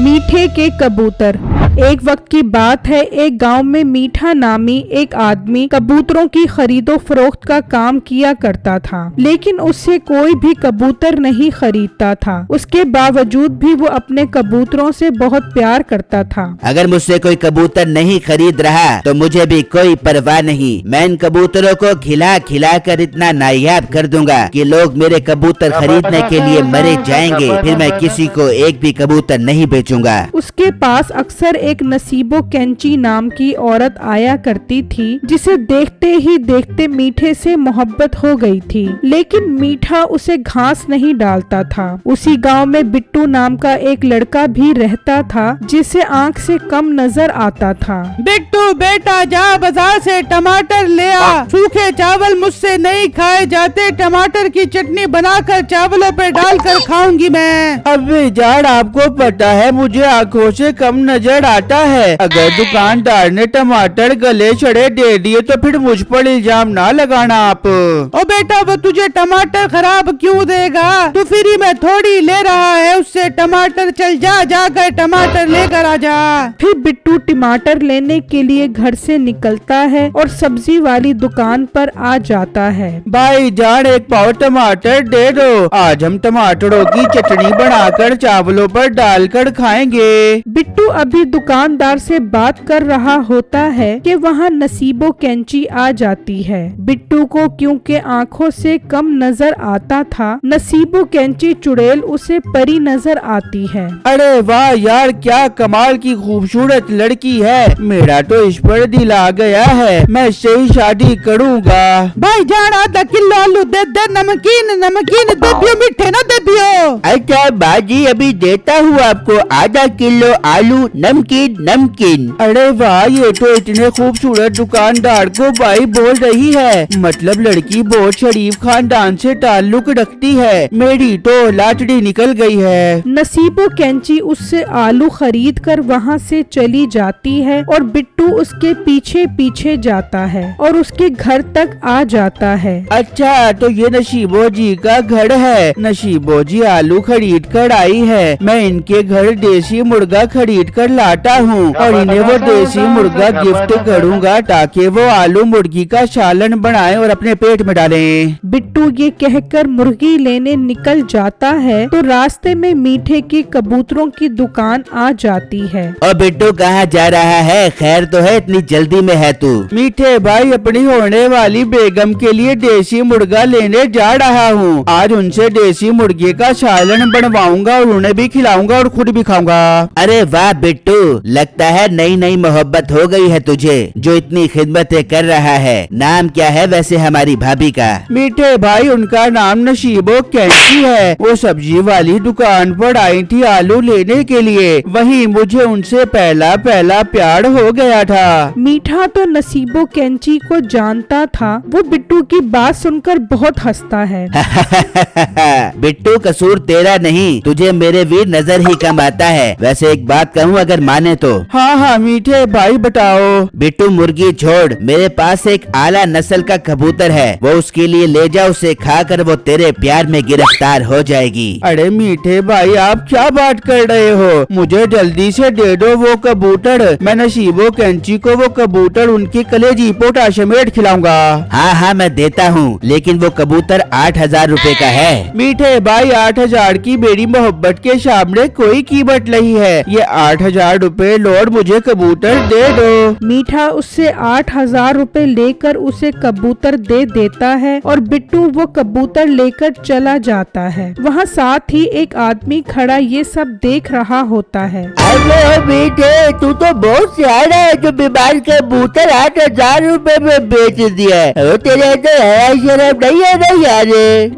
मीठे के कबूतर। एक वक्त की बात है, एक गांव में मीठा नामी एक आदमी कबूतरों की खरीदो फरोख्त का काम किया करता था, लेकिन उससे कोई भी कबूतर नहीं खरीदता था। उसके बावजूद भी वो अपने कबूतरों से बहुत प्यार करता था। अगर मुझसे कोई कबूतर नहीं खरीद रहा तो मुझे भी कोई परवाह नहीं। मैं इन कबूतरों को खिला खिला कर इतना नायाब कर दूंगा कि लोग मेरे कबूतर खरीदने के लिए मरे जाएंगे। फिर मैं किसी को एक भी कबूतर नहीं बेचूंगा। उसके पास अक्सर एक नसीबो कैंची नाम की औरत आया करती थी, जिसे देखते ही देखते मीठे से मोहब्बत हो गई थी। लेकिन मीठा उसे घास नहीं डालता था। उसी गांव में बिट्टू नाम का एक लड़का भी रहता था, जिसे आंख से कम नजर आता था। बिट्टू बेटा, जा बाजार से टमाटर ले आ। सूखे चावल मुझसे नहीं खाए जाते। टमाटर की चटनी बनाकर चावलों पे डालकर खाऊंगी मैं। अबे जान, आपको पता है मुझे आंखों से कम नजर आता है। अगर दुकानदार ने टमाटर गले चढ़े दे दिए तो फिर मुझ पर इल्जाम ना लगाना आप। ओ बेटा, वो तुझे टमाटर खराब क्यों देगा? तू फ्री में थोड़ी ले रहा है उससे टमाटर। चल जा, जाकर टमाटर लेकर आ जा। फिर बिट्टू टमाटर लेने के लिए घर से निकलता है और सब्जी वाली दुकान पर आ जाता है। भाई जान, एक पाव टमाटर दे दो। आज हम टमाटरों की चटनी बनाकर चावलों पर डालकर खाएंगे। बिट्टू अभी दुकानदार से बात कर रहा होता है कि वहाँ नसीबो कैंची आ जाती है। बिट्टू को क्योंकि आँखों से कम नजर आता था, नसीबो कैंची चुड़ैल उसे परी नजर आती है। अरे वाह यार, क्या कमाल की खूबसूरत लड़की है। मेरा तो इस पर दिल आ गया है। मैं इससे ही शादी करूँगा। भाई जान, आधा किलो आलू दे दे। नमकीन नमकीन दे दियो, मीठे ना दे दियो। अच्छा बाजी, अभी देता हूँ आपको आधा किलो आलू, नमकीन नमकीन। अरे वाह, ये तो इतने खूबसूरत दुकानदार को भाई बोल रही है। मतलब लड़की बहुत शरीफ खानदान से ताल्लुक रखती है। मेरी तो लाटड़ी निकल गई है। नसीबो कैंची उससे आलू खरीद कर वहाँ से चली जाती है और बिट्टू उसके पीछे पीछे जाता है और उसके घर तक आ जाता है। अच्छा, तो ये नसीबो जी का घर है। नसीबो जी आलू खरीद कर आई है। मैं इनके घर देसी मुर्गा खरीद कर लाता हूँ और इन्हें वो देसी मुर्गा गिफ्ट करूँगा ताकि वो आलू मुर्गी का सालन बनाएं और अपने पेट में डालें। बिट्टू ये कहकर मुर्गी लेने निकल जाता है तो रास्ते में मीठे के कबूतरों की दुकान आ जाती है। और बिट्टू कहाँ जा रहा है? खैर तो है, इतनी जल्दी में है तू? मीठे भाई, अपनी होने वाली बेगम के लिए देसी मुर्गा लेने जा रहा हूँ। आज उनसे देसी मुर्गे का सालन बनवाऊंगा और उन्हें भी खिलाऊंगा और खुद भी खाऊंगा। अरे वाह बिट्टू, लगता है नई नई मोहब्बत हो गई है तुझे, जो इतनी खिदमतें कर रहा है। नाम क्या है वैसे हमारी भाभी का? मीठे भाई, उनका नाम नसीबो कैंची है। वो सब्जी वाली दुकान पर आई थी आलू लेने के लिए। वहीं मुझे उनसे पहला प्यार हो गया था। मीठा तो नसीबो कैंची को जानता था। वो बिट्टू की बात सुनकर बहुत हंसता है। बिट्टू, कसूर तेरा नहीं, तुझे मेरे वीर नजर ही कम आता है। वैसे एक बात कहूँ अगर माने तो? हाँ मीठे भाई, बताओ। बिट्टू मुर्गी छोड़, मेरे पास एक आला नस्ल का कबूतर है, वो उसके लिए ले जा। उसे खाकर वो तेरे प्यार में गिरफ्तार हो जाएगी। अरे मीठे भाई, आप क्या बात कर रहे हो? मुझे जल्दी से दे दो वो कबूतर। मैं नसीबो कैंची को वो कबूतर उनकी कलेजी पोटा समेत खिलाऊंगा। हाँ मैं देता हूँ, लेकिन वो कबूतर 8,000 रुपए का है। मीठे भाई, 8,000 की मेरी मोहब्बत के सामने कोई कीमत नहीं है। ये 8,000 रुपए लौट मुझे कबूतर दे दो। मीठा उससे 8,000 रुपए लेकर उसे कबूतर दे देता है और बिट्टू वो कबूतर लेकर चला जाता है। वहाँ साथ ही एक आदमी खड़ा ये सब देख रहा होता है। अरे बेटे, तू तो बहुत सियाना है जो बीमार कबूतर 8,000 रुपए में बेच दिया है। तेरे अंदर है शर्म नहीं है ना यार?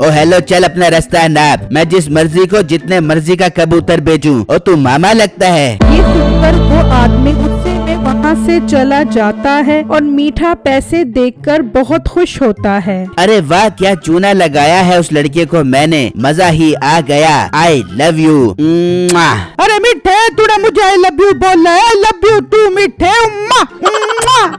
ओ हेलो, चल अपना रास्ता नाप। मैं जिस मर्जी को जितने मर्जी का कबूतर बेचूं, और तू मामा लगता है। ये सुनकर वो आदमी गुस्से में वहाँ से चला जाता है और मीठा पैसे देखकर बहुत खुश होता है। अरे वाह, क्या चूना लगाया है उस लड़के को मैंने, मजा ही आ गया। I love you. अरे मीठे, तूने मुझे आई लव यू बोला है। आई लव यू तू मीठे।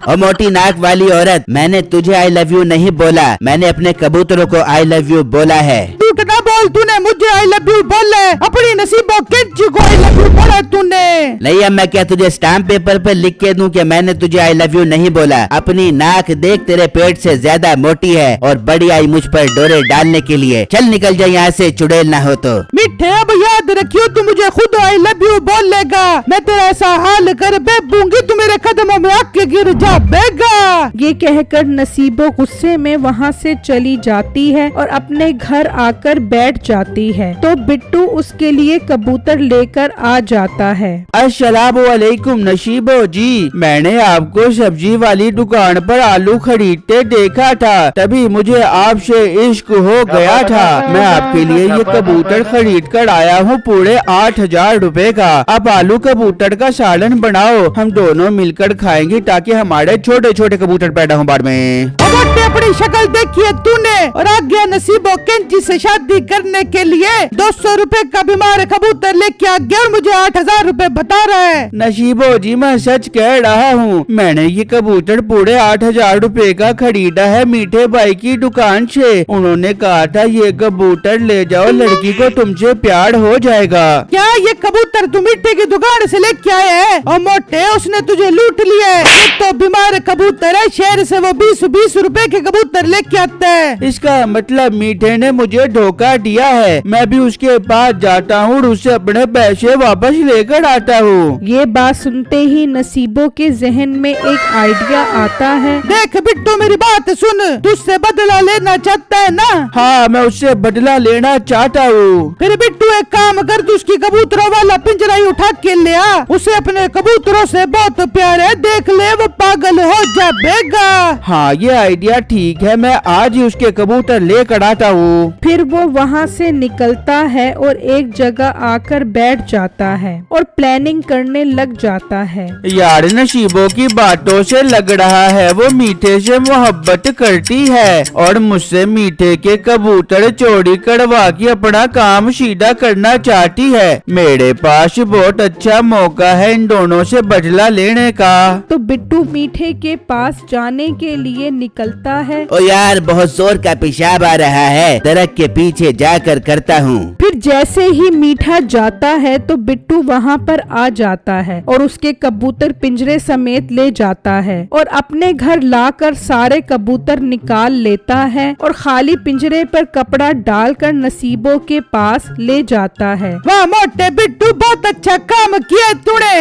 और मोटी नाक वाली औरत, मैंने तुझे आई लव यू नहीं बोला, मैंने अपने कबूतरों को आई लव यू बोला है। झूठ ना बोल, तूने मुझे आई लव यू बोला है। अपनी नसीबों कैंची को आई लव यू बोला तूने। नहीं अम्मा, क्या तुझे स्टाम्प पेपर पर लिख के दूं कि मैंने तुझे आई लव यू नहीं बोला? अपनी नाक देख, तेरे पेट से ज्यादा मोटी है और बड़ी आई मुझ पर डोरे डालने के लिए। चल निकल जा यहाँ से, चुड़ैल ना हो तो। मिठे अब याद रखियो, तू मुझे खुद आई लव यू बोल लेगा, मैं तेरा ऐसा हाल कर बेबूंगी, तू मेरे कदमों में आके गिर जा बेगा। ये कहकर नसीबो गुस्से में वहाँ से चली जाती है और अपने घर आकर बैठ जाती है। तो बिट्टू उसके लिए कबूतर लेकर आ जाता है। अस्सलामुअलैकुम नसीबो जी, मैंने आपको सब्जी वाली दुकान पर आलू खरीदते देखा था, तभी मुझे आपसे इश्क हो गया था। मैं आपके लिए ये कबूतर खरीद कर आया हूँ पूरे 8,000 रुपए का। आप आलू कबूतर का सालन बनाओ, हम दोनों मिलकर खाएंगे ताकि हमारे छोटे छोटे कबूतर पैदा हो बाद में। अपनी शक्ल देखी है तूने और आ गया नसीबो कैंची से शादी करने के लिए 200 रुपए का बीमार कबूतर लेके आ गया और मुझे 8,000 रुपए बता रहा है। नसीबो जी मैं सच कह रहा हूँ, मैंने ये कबूतर पूरे 8,000 रुपए का खरीदा है मीठे भाई की दुकान से। उन्होंने कहा था ये कबूतर ले जाओ, लड़की को तुमसे प्यार हो जाएगा। क्या ये कबूतर तू मीठे की दुकान से लेके आया है? और मोटे उसने तुझे लूट लिया है। ये तो बीमार कबूतर है, शहर से वो 20-20 रुपए के कबूतर लेके आता है। इसका मतलब मीठे ने मुझे धोखा दिया है। मैं भी उसके पास जाता हूँ और उससे अपने पैसे वापस लेकर आता हूँ। ये बात सुनते ही नसीबो के जहन में एक आइडिया आता है। देख बिट्टू मेरी बात सुन, तुझसे बदला लेना चाहता है ना? हाँ मैं उससे बदला लेना चाहता हूँ। फिर बिट्टू एक काम कर, तू उसकी कबूतरों वाला पिंजरा ही उठा के ले आ। उसे अपने कबूतरों से बहुत प्यार है, देख ले वो पागल हो जाएगा। हाँ ये आइडिया ठीक है, मैं आज ही उसके कबूतर लेकर आता हूँ। फिर वो वहाँ से निकलता है और एक जगह आकर बैठ जाता है और प्लानिंग करने लग जाता है। यार नसीबों की बातों से लग रहा है वो मीठे से मोहब्बत करती है और मुझसे मीठे के कबूतर चोरी करवा के अपना काम सीधा करना चाहती है। मेरे पास बहुत अच्छा मौका है इन दोनों से बदला लेने का। तो बिट्टू मीठे के पास जाने के लिए निकलता है। ओ यार बहुत जोर का पेशाब आ रहा है, दरख्त के पीछे जाकर करता हूँ। फिर जैसे ही मीठा जाता है तो बिट्टू वहाँ पर आ जाता है और उसके कबूतर पिंजरे समेत ले जाता है और अपने घर लाकर सारे कबूतर निकाल लेता है और खाली पिंजरे पर कपड़ा डालकर नसीबों के पास ले जाता है। वाह मोटे बिट्टू, बहुत अच्छा काम किया तूने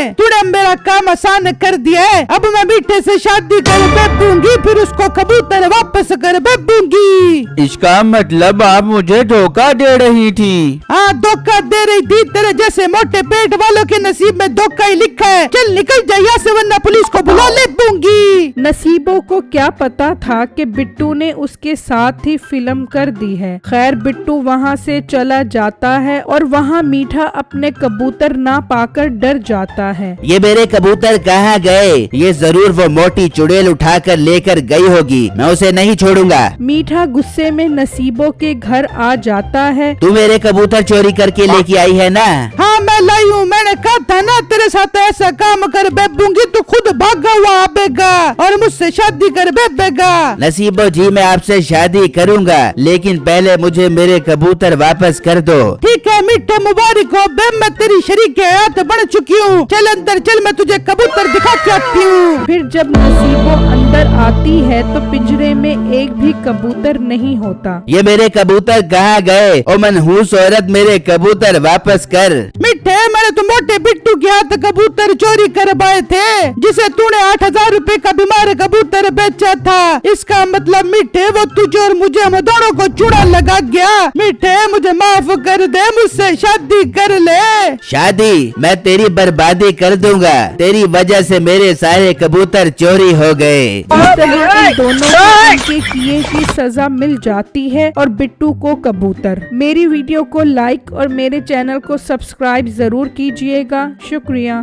मेरा काम आसान कर दिया है। अब मैं मीठे से शादी कर बेबूंगी, फिर उसको कबूतर वापस कर बेबूंगी। इसका मतलब आप मुझे धोखा दे रही थी? हाँ धोखा दे रही थी, तेरे जैसे मोटे पेट वालों के नसीब में धोखा ही लिखा है। चल निकल जा यहाँ से वरना पुलिस को बुला ले दूंगी। नसीबों को क्या पता था कि बिट्टू ने उसके साथ ही फिल्म कर दी है। खैर बिट्टू वहाँ से चला जाता है और वहाँ मीठा अपने कबूतर ना पाकर डर जाता है। ये मेरे कबूतर कहाँ गए? ये जरूर वो मोटी चुड़ैल उठाकर लेकर गई होगी, मैं उसे नहीं छोड़ूंगा। मीठा गुस्से में नसीबों के घर आ जाता है। तू मेरे कबूतर चोरी करके लेके आई है ना? हाँ मैं लाई हूँ, मैंने कहा था ना तेरे साथ ऐसा काम कर बेबूंगी, तू खुद भागा हुआ आबेगा और मुझसे शादी कर बेबेगा। नसीबो जी मैं आपसे शादी करूंगा, लेकिन पहले मुझे मेरे कबूतर वापस कर दो। ठीक है मीठे मुबारक हो बे, मैं तेरी शरीक हयात बन चुकी हूँ। चल अंदर चल, मैं तुझे कबूतर दिखा के आती हूँ। फिर जब नसीबो अंदर आती है तो पिंजरे में एक भी कबूतर नहीं होता। ये मेरे कबूतर कहाँ गए? ओ मनहूस औरत, मेरे कबूतर वापस कर। मिठे मैंने तो मोटे बिट्टू के हाथ कबूतर चोरी करवाए थे, जिसे तूने 8,000 रुपए का बीमार कबूतर बेचा था। इसका मतलब मिठे वो तुझे और मुझे, हम दोनों को चूड़ा लगा गया। मिठे मुझे माफ कर दे, मुझसे शादी कर ले। शादी? मैं तेरी बर्बादी कर दूंगा, तेरी वजह से मेरे सारे कबूतर चोरी हो गए। इस तरह इन दोनों को उनके किए की सजा मिल जाती है और बिट्टू को कबूतर। मेरी वीडियो को लाइक और मेरे चैनल को सब्सक्राइब जरूर कीजिएगा। शुक्रिया।